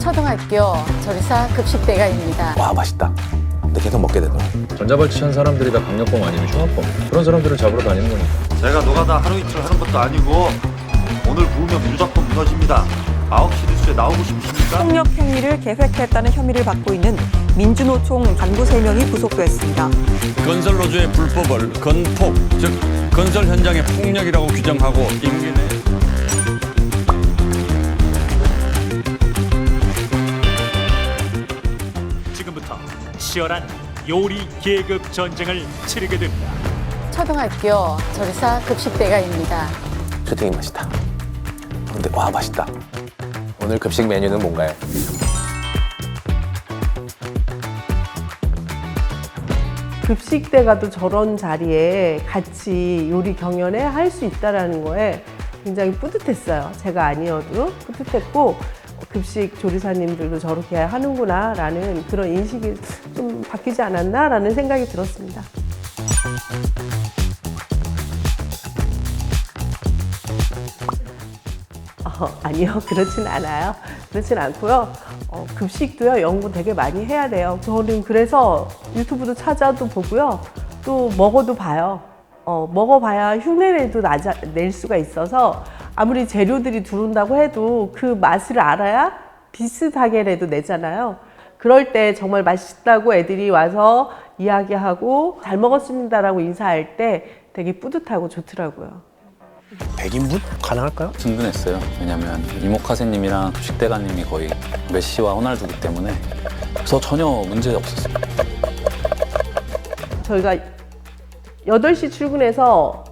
초등학교 조리사 급식대가입니다. 와, 맛있다. 근데 계속 먹게 되더라. 전자발찌 한 사람들이 다 강력범 아니면 흉악범. 그런 사람들을 잡으러 다니는 거니까. 제가 노가다 하루 이틀 하는 것도 아니고 오늘 부으면 무조건 무너집니다. 9시 뉴스에 나오고 싶으십니까? 폭력 행위를 계획했다는 혐의를 받고 있는 민주노총 간부 3명이 구속됐습니다. 건설 노조의 불법을 건폭, 즉 건설 현장의 폭력이라고 규정하고 임기내 지금부터 치열한 요리 계급 전쟁을 치르게 됩니다. 초등학교 조리사 급식대가입니다. 슈팅이 맛있다. 근데 와, 맛있다. 오늘 급식 메뉴는 뭔가요? 급식대가도 저런 자리에 같이 요리 경연에 할 수 있다는 거에 굉장히 뿌듯했어요. 제가 아니어도 뿌듯했고 급식 조리사님들도 저렇게 하는구나 라는 그런 인식이 좀 바뀌지 않았나 라는 생각이 들었습니다. 아니요, 그렇진 않아요. 그렇진 않고요. 급식도요, 연구 되게 많이 해야 돼요. 저는 그래서 유튜브도 찾아도 보고요. 또 먹어도 봐요. 먹어봐야 흉내내도 낼 수가 있어서 아무리 재료들이 들어온다고 해도 그 맛을 알아야 비슷하게라도 내잖아요. 그럴 때 정말 맛있다고 애들이 와서 이야기하고 잘 먹었습니다라고 인사할 때 되게 뿌듯하고 좋더라고요. 100인분? 가능할까요? 든든했어요. 왜냐면 이모카세님이랑 급식대가님이 거의 메시와 호날두기 때문에 그래서 전혀 문제 없었어요. 저희가 8시 출근해서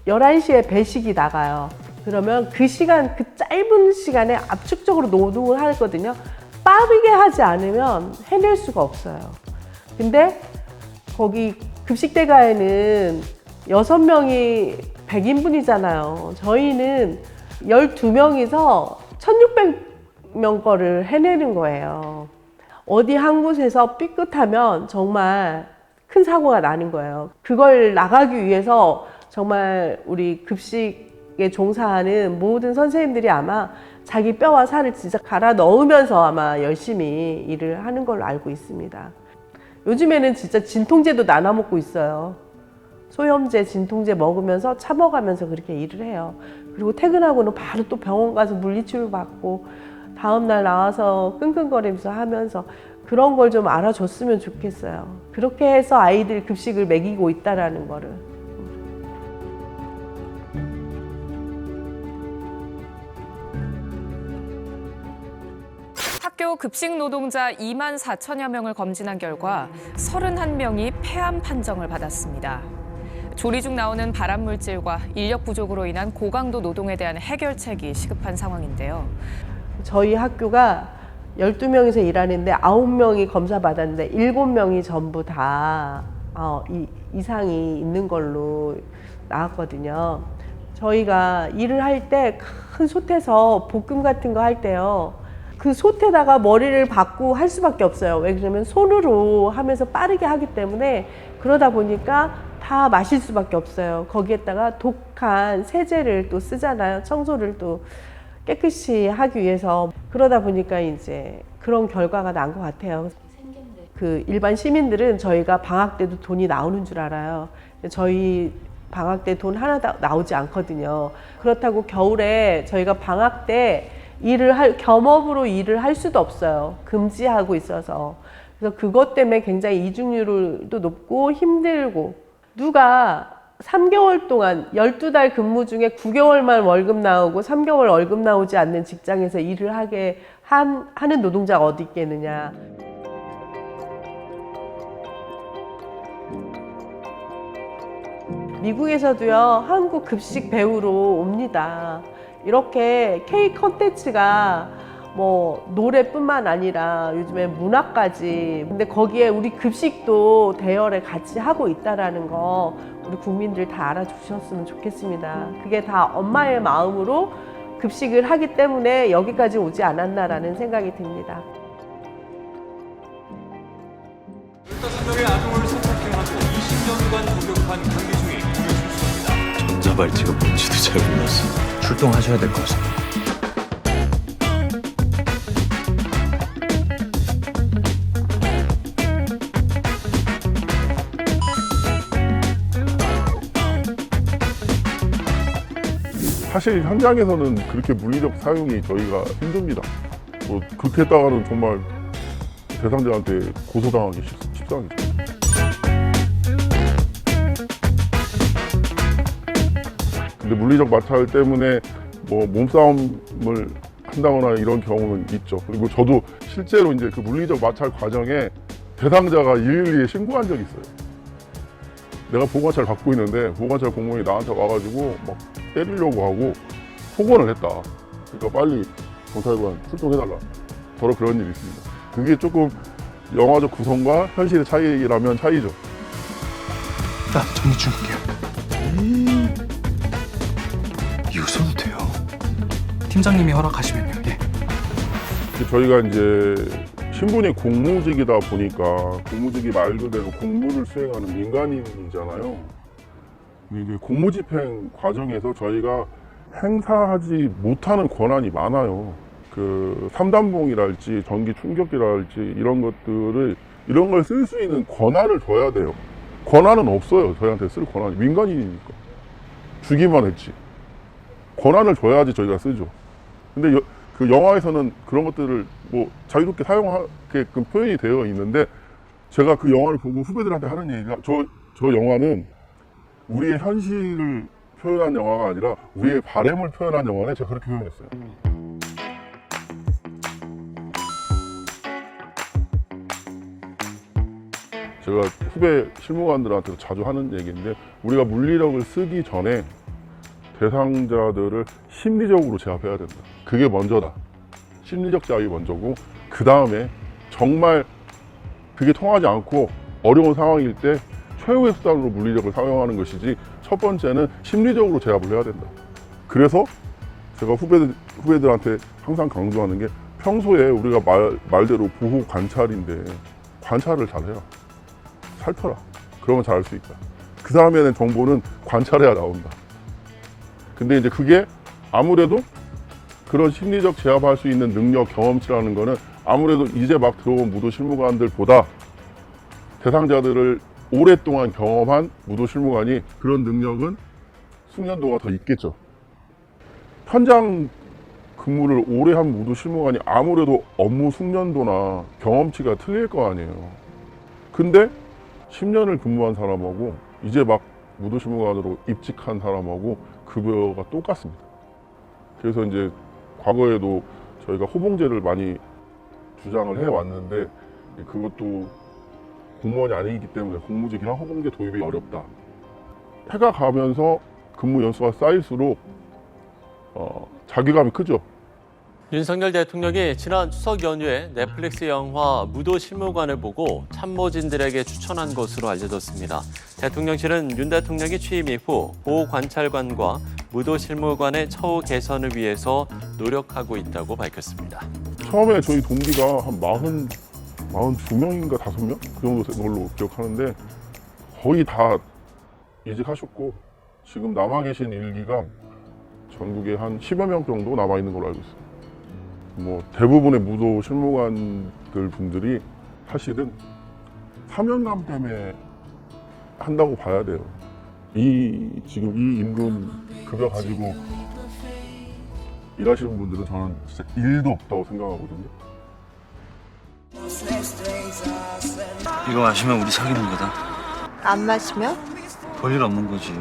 11시에 배식이 나가요. 그러면 그 시간, 그 짧은 시간에 압축적으로 노동을 하거든요. 빠르게 하지 않으면 해낼 수가 없어요. 근데 거기 급식대가에는 6명이 100인분이잖아요. 저희는 12명이서 1600명 거를 해내는 거예요. 어디 한 곳에서 삐끗하면 정말 큰 사고가 나는 거예요. 그걸 나가기 위해서 정말 우리 급식에 종사하는 모든 선생님들이 아마 자기 뼈와 살을 진짜 갈아 넣으면서 아마 열심히 일을 하는 걸로 알고 있습니다. 요즘에는 진짜 진통제도 나눠 먹고 있어요. 소염제, 진통제 먹으면서 참아가면서 그렇게 일을 해요. 그리고 퇴근하고는 바로 또 병원 가서 물리치료 받고 다음날 나와서 끙끙거리면서 하면서 그런 걸 좀 알아줬으면 좋겠어요. 그렇게 해서 아이들 급식을 먹이고 있다는 거를. 학교 급식 노동자 2만 4천여 명을 검진한 결과 31명이 폐암 판정을 받았습니다. 조리 중 나오는 발암물질과 인력 부족으로 인한 고강도 노동에 대한 해결책이 시급한 상황인데요. 저희 학교가 12명이서 일하는데 9명이 검사 받았는데 7명이 전부 다 이상이 있는 걸로 나왔거든요. 저희가 일을 할 때 큰 솥에서 볶음 같은 거 할 때요. 그 솥에다가 머리를 박고 할 수밖에 없어요. 왜 그러냐면 손으로 하면서 빠르게 하기 때문에 그러다 보니까 다 마실 수밖에 없어요. 거기에다가 독한 세제를 또 쓰잖아요. 청소를 또 깨끗이 하기 위해서. 그러다 보니까 이제 그런 결과가 난 것 같아요. 그 일반 시민들은 저희가 방학 때도 돈이 나오는 줄 알아요. 저희 방학 때 돈 하나 나오지 않거든요. 그렇다고 겨울에 저희가 방학 때 겸업으로 일을 할 수도 없어요. 금지하고 있어서. 그래서 그것 때문에 굉장히 이직률도 높고 힘들고, 누가 3개월 동안 12달 근무 중에 9개월만 월급 나오고 3개월 월급 나오지 않는 직장에서 일을 하는 노동자가 어디 있겠느냐. 미국에서도요, 한국 급식 배우러 옵니다. 이렇게 K 컨텐츠가 뭐 노래뿐만 아니라 요즘에 문화까지, 근데 거기에 우리 급식도 대열에 같이 하고 있다라는 거 우리 국민들 다 알아주셨으면 좋겠습니다. 그게 다 엄마의 마음으로 급식을 하기 때문에 여기까지 오지 않았나라는 생각이 듭니다. 15명의 아동을 성폭행하고 20년간 복역한 강기중이 구조 출소입니다. 전자발찌가 뭔지도 잘 몰랐어. 출동하셔야 될 것 같습니다. 사실 현장에서는 그렇게 물리력 사용이 저희가 힘듭니다. 뭐 그렇게 했다가는 정말 대상자한테 고소당하기 십상이죠. 근데 물리적 마찰 때문에 뭐 몸싸움을 한다거나 이런 경우는 있죠. 그리고 저도 실제로 이제 그 물리적 마찰 과정에 대상자가 112에 신고한 적이 있어요. 내가 보호관찰 받고 있는데 보호관찰 공무원이 나한테 와가지고 막 때리려고 하고 폭언을 했다. 그러니까 빨리 경찰관 출동해달라. 바로 그런 일이 있습니다. 그게 조금 영화적 구성과 현실의 차이라면 차이죠. 나 정리 중일게요. 이거 써도 돼요. 팀장님이 허락하시면요. 예. 저희가 이제 신분이 공무직이다 보니까 공무직이 말 그대로 공무를 수행하는 민간인이잖아요. 이게 공무집행 과정에서 저희가 행사하지 못하는 권한이 많아요. 그 삼단봉이랄지 전기 충격기랄지 이런 걸 쓸 수 있는 권한을 줘야 돼요. 권한은 없어요. 저희한테 쓸 권한이. 민간인이니까 주기만 했지. 권한을 줘야지 저희가 쓰죠. 근데 그 영화에서는 그런 것들을 뭐 자유롭게 사용하게끔 표현이 되어 있는데, 제가 그 영화를 보고 후배들한테 하는 얘기가 저 영화는 우리의 현실을 표현한 영화가 아니라 우리의 바램을 표현한 영화네. 제가 그렇게 표현했어요. 제가 후배 실무관들한테도 자주 하는 얘기인데, 우리가 물리력을 쓰기 전에 대상자들을 심리적으로 제압해야 된다. 그게 먼저다. 심리적 제압이 먼저고, 그 다음에 정말 그게 통하지 않고 어려운 상황일 때 최후의 수단으로 물리력을 사용하는 것이지, 첫 번째는 심리적으로 제압을 해야 된다. 그래서 제가 후배들한테 항상 강조하는 게, 평소에 우리가 말대로 보호 관찰인데 관찰을 잘해라. 살펴라. 그러면 잘할 수 있다. 그 다음에는 정보는 관찰해야 나온다. 근데 이제 그게 아무래도 그런 심리적 제압할 수 있는 능력, 경험치라는 거는 아무래도 이제 막 들어온 무도 실무관들보다 대상자들을 오랫동안 경험한 무도 실무관이 그런 능력은 숙련도가 더 있겠죠. 현장 근무를 오래 한 무도 실무관이 아무래도 업무 숙련도나 경험치가 틀릴 거 아니에요. 근데 10년을 근무한 사람하고 이제 막 무도 실무관으로 입직한 사람하고 급여가 똑같습니다. 그래서 이제 과거에도 저희가 호봉제를 많이 주장을 해왔는데, 그것도 공무원이 아니기 때문에 공무직이랑 호봉제 도입이 어렵다. 해가 가면서 근무 연수가 쌓일수록 자괴감이 크죠. 윤석열 대통령이 지난 추석 연휴에 넷플릭스 영화 무도 실무관을 보고 참모진들에게 추천한 것으로 알려졌습니다. 대통령실은 윤 대통령이 취임 이후 보호관찰관과 무도 실무관의 처우 개선을 위해서 노력하고 있다고 밝혔습니다. 처음에 저희 동기가 한 42명인가 5명? 그 정도 된 걸로 기억하는데, 거의 다 이직하셨고 지금 남아 계신 일기가 전국에 한 10여 명 정도 남아 있는 걸로 알고 있어요. 뭐 대부분의 무도 실무관들 분들이 사실은 사명감 때문에 한다고 봐야 돼요. 지금 이 임금 급여 가지고 일하시는 분들은 저는 진짜 일도 없다고 생각하거든요. 이거 마시면 우리 사귀는 거다. 안 마시면? 볼일 없는 거지.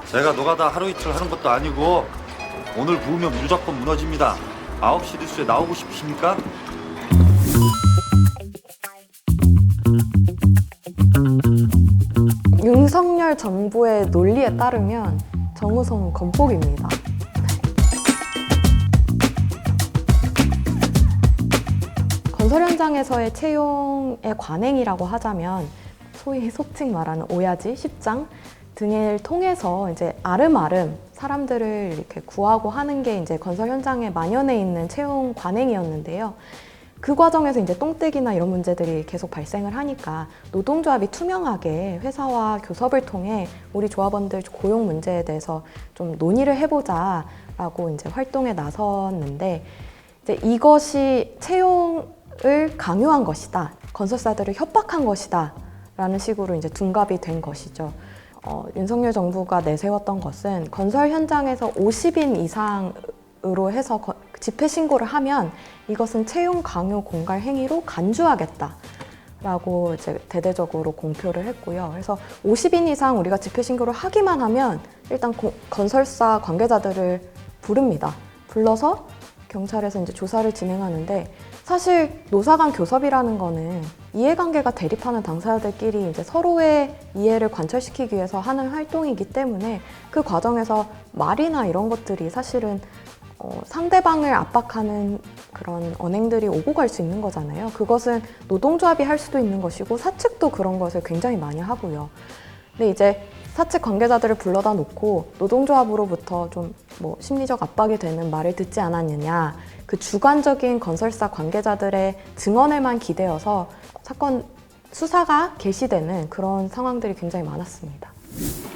제가 노가다 하루 이틀 하는 것도 아니고 오늘 부으면 무조건 무너집니다. 9시 뉴스에 나오고 싶으십니까? 윤석열 정부의 논리에 따르면 정우성은 건폭입니다. 건설 현장에서의 채용의 관행이라고 하자면 소위 속칭 말하는 오야지, 십장 등을 통해서 이제 아름아름 사람들을 이렇게 구하고 하는 게 이제 건설 현장에 만연해 있는 채용 관행이었는데요. 그 과정에서 이제 똥떼기나 이런 문제들이 계속 발생을 하니까 노동조합이 투명하게 회사와 교섭을 통해 우리 조합원들 고용 문제에 대해서 좀 논의를 해보자라고 이제 활동에 나섰는데, 이제 이것이 채용을 강요한 것이다, 건설사들을 협박한 것이다 라는 식으로 이제 둔갑이 된 것이죠. 윤석열 정부가 내세웠던 것은 건설 현장에서 50인 이상으로 해서 집회 신고를 하면 이것은 채용 강요 공갈 행위로 간주하겠다라고 이제 대대적으로 공표를 했고요. 그래서 50인 이상 우리가 집회 신고를 하기만 하면 일단 건설사 관계자들을 부릅니다. 불러서 경찰에서 이제 조사를 진행하는데, 사실 노사 간 교섭이라는 거는 이해관계가 대립하는 당사자들끼리 이제 서로의 이해를 관철시키기 위해서 하는 활동이기 때문에 그 과정에서 말이나 이런 것들이 사실은 상대방을 압박하는 그런 언행들이 오고 갈 수 있는 거잖아요. 그것은 노동조합이 할 수도 있는 것이고 사측도 그런 것을 굉장히 많이 하고요. 근데 이제 사측 관계자들을 불러다 놓고 노동조합으로부터 좀 뭐 심리적 압박이 되는 말을 듣지 않았느냐, 그 주관적인 건설사 관계자들의 증언에만 기대어서 사건 수사가 개시되는 그런 상황들이 굉장히 많았습니다.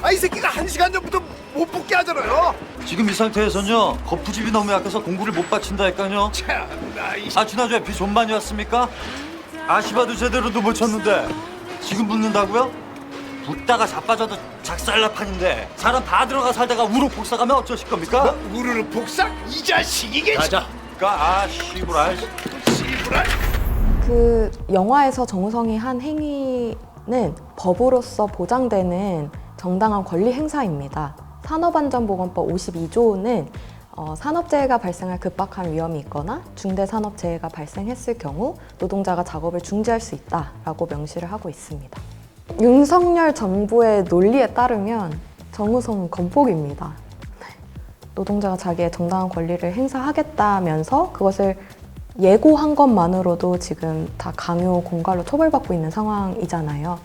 이 새끼가 1시간 전부터 못 붙게 하잖아요. 지금 이 상태에서는요, 거푸집이 너무 약해서 공부를 못 바친다니까요. 지난주에 비 좀 많이 왔습니까? 아시바도 제대로도 못 쳤는데 지금 붙는다고요? 붙다가 자빠져도 작살나판인데 사람 다 들어가 살다가 우르 복사가면 어쩌실 겁니까? 우르르 복사? 이 자식 이게. 자자. 씨부랄. 그 영화에서 정우성이 한 행위는 법으로서 보장되는 정당한 권리 행사입니다. 산업안전보건법 52조는 산업재해가 발생할 급박한 위험이 있거나 중대산업재해가 발생했을 경우 노동자가 작업을 중지할 수 있다라고 명시를 하고 있습니다. 윤석열 정부의 논리에 따르면 정우성은 건폭입니다. 노동자가 자기의 정당한 권리를 행사하겠다면서 그것을 예고한 것만으로도 지금 다 강요 공갈로 처벌받고 있는 상황이잖아요.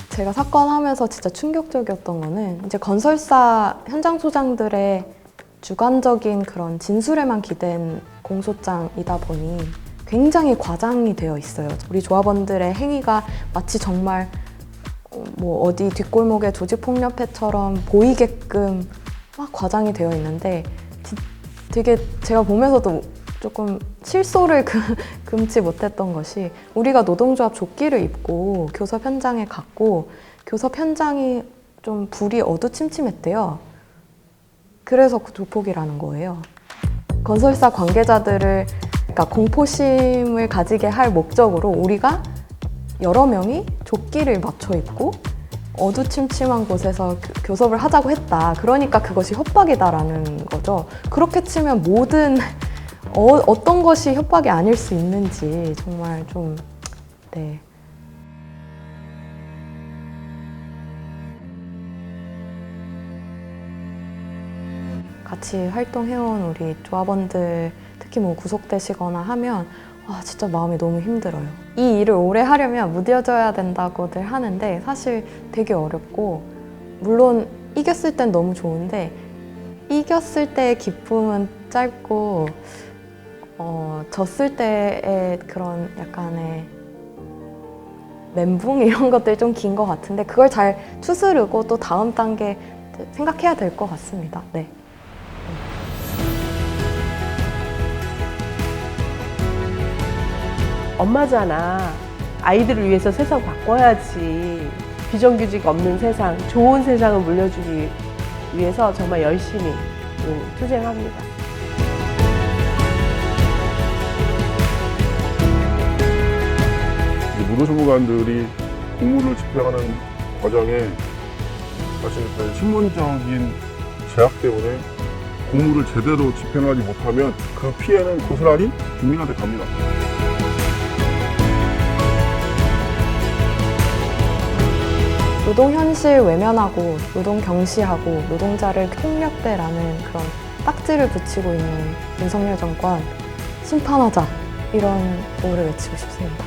제가 사건 하면서 진짜 충격적이었던 거는 이제 건설사 현장 소장들의 주관적인 그런 진술에만 기댄 공소장이다 보니 굉장히 과장이 되어 있어요. 우리 조합원들의 행위가 마치 정말 뭐 어디 뒷골목의 조직폭력배처럼 보이게끔 막 과장이 되어 있는데 되게 제가 보면서도 조금 실소를 금치 못했던 것이, 우리가 노동조합 조끼를 입고 교섭 현장에 갔고 교섭 현장이 좀 불이 어두침침했대요. 그래서 조폭이라는 거예요. 건설사 관계자들을 그러니까 공포심을 가지게 할 목적으로 우리가 여러 명이 조끼를 맞춰 입고 어두침침한 곳에서 교섭을 하자고 했다. 그러니까 그것이 협박이다라는 거죠. 그렇게 치면 모든 어떤 것이 협박이 아닐 수 있는지 정말 좀 네. 같이 활동해온 우리 조합원들 특히 뭐 구속되시거나 하면 진짜 마음이 너무 힘들어요. 이 일을 오래 하려면 무뎌져야 된다고들 하는데 사실 되게 어렵고, 물론 이겼을 땐 너무 좋은데 이겼을 때의 기쁨은 짧고 졌을 때의 그런 약간의 멘붕 이런 것들이 좀 긴 것 같은데 그걸 잘 추스르고 또 다음 단계 생각해야 될 것 같습니다. 네. 엄마잖아. 아이들을 위해서 세상 바꿔야지. 비정규직 없는 세상, 좋은 세상을 물려주기 위해서 정말 열심히 투쟁합니다. 무도신무관들이 공무를 집행하는 과정에 사실 신문적인 제약 때문에 공무를 제대로 집행하지 못하면 그 피해는 고스란히 국민한테 갑니다. 노동 현실 외면하고 노동 경시하고 노동자를 폭력배라는 그런 딱지를 붙이고 있는 윤석열 정권 심판하자, 이런 구호를 외치고 싶습니다.